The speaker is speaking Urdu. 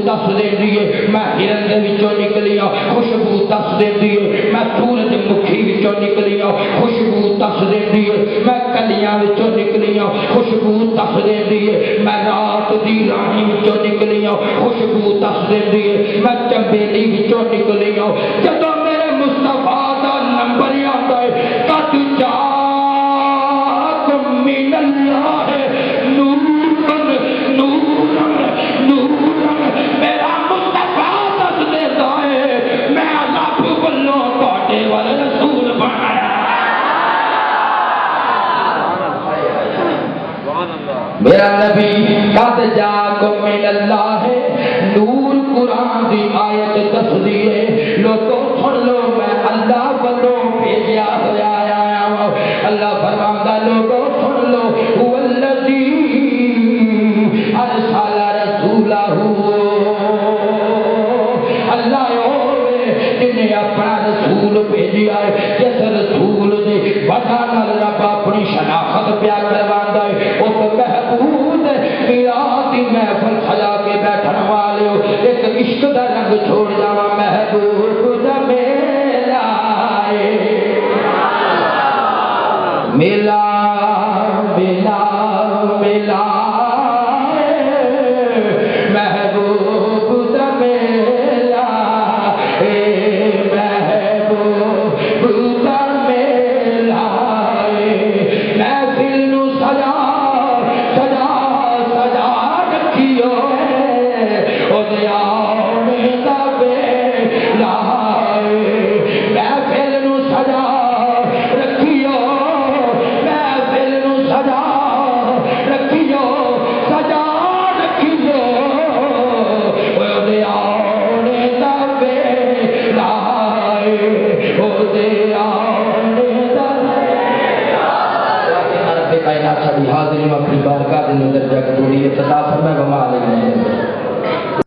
دس دین دیئے میں ہرن دے وچوں نکلی ہوں خوشبو دس دین دیئے میں سورج مکھی وچوں نکلی ہوں خوشبو دس دین دیئے میں کلیاں وچوں نکلی ہوں خوشبو دس دین دیئے میں رات دی رانی وچوں نکلی ہوں خوشبو دس دین دیئے میں چمبیلی وچوں نکلی ہوں جدوں میرے مصطفیٰ دا نمبر آتا ہے قد جاءکم من اللہ نورن نورن نورن میرا مصطفیٰ دس دیتا ہے میں عذاب بلوں کوٹے والے رسول بنایا میرا نبی قد جاءکم من اللہ نور قرآن دی آیت دس دیئے لوگوں سن لو میں اللہ بلوں بھیجا ہویا آیا ہوں اللہ فرماتا لوگوں سن لو هو الذی ارسل رسولہ اللہ ہوئے جنہیں اپنا رسول بھیجیا ہے جس رسول دے وجہ نال رب اپنی شناخت پیا کرواتا ہے اس محبوب میرا محفل سجا کے بیٹھن والے ہو ایک عشق دا رنگ چھوڑ جاوا محبوب دا میلا میلا میلا میلا محبوب دا میلا محبوب دا میلا محفل نو سجا سجا سجا رکھیو او دیانے دا بیلا محفل نو سجا رکھیو محفل نو سجا رکھیو سجا رکھیو او دیانے دا بیلا او دیانے دا کائنات ساری حاضری میں اپنی بارگاہ دے اندر جا کے بولی ابتدا فرمائے وما علیہ